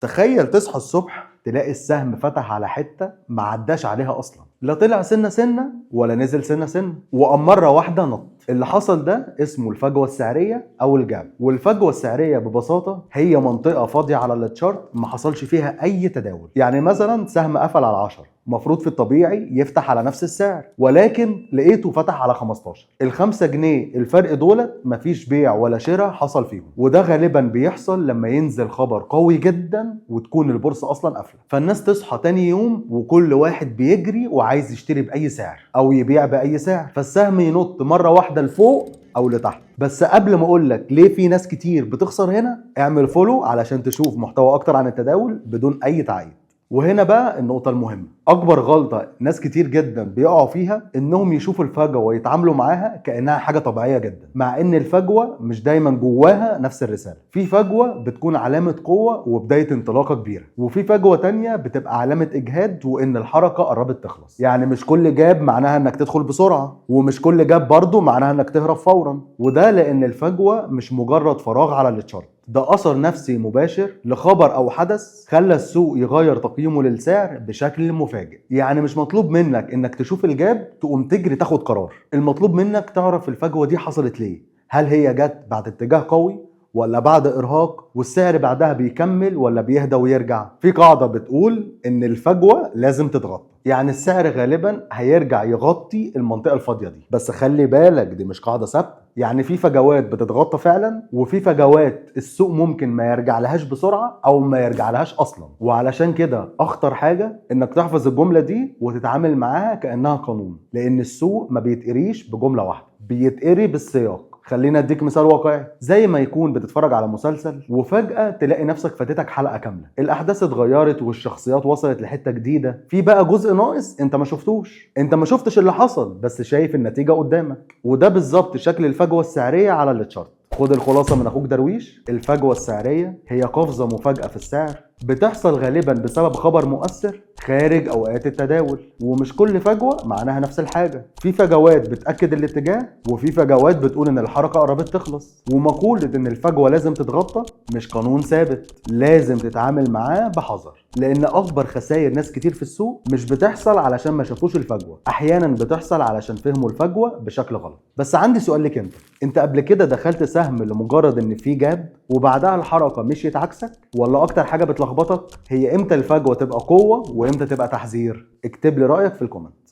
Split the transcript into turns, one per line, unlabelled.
تخيل تصحى الصبح تلاقي السهم فتح على حتة ما عداش عليها أصلا، لا طلع سنة سنة ولا نزل سنة سنة، وقام مرة واحدة نط. اللي حصل ده اسمه الفجوة السعرية أو الجاب. والفجوة السعرية ببساطة هي منطقة فاضية على التشارت ما حصلش فيها أي تداول. يعني مثلا سهم قفل على 10، مفروض في الطبيعي يفتح على نفس السعر، ولكن لقيته فتح على 15. ال5 جنيه الفرق دولت مفيش بيع ولا شراء حصل فيهم، وده غالبا بيحصل لما ينزل خبر قوي جدا وتكون البورصة أصلا قافلة، فالناس تصحى تاني يوم وكل واحد بيجري وعايز يشتري بأي سعر أو يبيع بأي سعر، فالسهم ينط مرة واحدة لفوق أو لتحت. بس قبل ما أقولك ليه في ناس كتير بتخسر هنا، اعمل فولو علشان تشوف محتوى أكتر عن التداول بدون أي تعقيد. وهنا بقى النقطة المهمة، أكبر غلطة ناس كتير جدا بيقعوا فيها إنهم يشوفوا الفجوة ويتعاملوا معاها كأنها حاجة طبيعية جدا، مع إن الفجوة مش دايما جواها نفس الرسالة. في فجوة بتكون علامة قوة وبداية انطلاقة كبيرة، وفي فجوة تانية بتبقى علامة إجهاد وإن الحركة قربت تخلص. يعني مش كل جاب معناها إنك تدخل بسرعة، ومش كل جاب برضو معناها إنك تهرب فورا، وده لأن الفجوة مش مجرد فراغ على التشارت، ده أثر نفسي مباشر لخبر أو حدث خلى السوق يغير تقييمه للسعر بشكل مفاجئ. يعني مش مطلوب منك إنك تشوف الجاب تقوم تجري تاخد قرار، المطلوب منك تعرف الفجوة دي حصلت ليه. هل هي جت بعد اتجاه قوي ولا بعد إرهاق والسعر بعدها بيكمل ولا بيهدى ويرجع؟ في قاعدة بتقول إن الفجوة لازم تتغطى، يعني السعر غالبا هيرجع يغطي المنطقة الفاضية دي، بس خلي بالك دي مش قاعدة ثابتة. يعني في فجوات بتتغطى فعلا، وفي فجوات السوق ممكن ما يرجع لهاش بسرعة او ما يرجع لهاش اصلا. وعلشان كده اخطر حاجة انك تحفظ الجملة دي وتتعامل معاها كأنها قانون، لان السوق ما بيتقريش بجملة واحدة، بيتقري بالسياق. خلينا اديك مثال واقعي، زي ما يكون بتتفرج على مسلسل وفجأة تلاقي نفسك فاتتك حلقة كاملة، الاحداث اتغيرت والشخصيات وصلت لحتة جديدة، في بقى جزء ناقص انت ما شفتوش، انت ما شفتش اللي حصل بس شايف النتيجة قدامك. وده بالظبط شكل الفجوة السعرية على التشارت. خد الخلاصة من اخوك درويش، الفجوة السعرية هي قفزة مفاجئة في السعر بتحصل غالبا بسبب خبر مؤثر خارج اوقات التداول، ومش كل فجوة معناها نفس الحاجة. في فجوات بتأكد الاتجاه، وفي فجوات بتقول ان الحركة قربت تخلص. ومقولة ان الفجوة لازم تتغطى مش قانون ثابت، لازم تتعامل معاه بحذر، لان اكبر خسائر ناس كتير في السوق مش بتحصل علشان ما شافوش الفجوة، احيانا بتحصل علشان فهموا الفجوة بشكل غلط. بس عندي سؤال لك، انت قبل كده دخلت سهم لمجرد ان في جاب وبعدها الحركة مشيت عكسك، ولا اكتر حاجة بتلخبطك هي امتى الفجوة تبقى قوة وامتى تبقى تحذير؟ اكتب لي رأيك في الكومنت.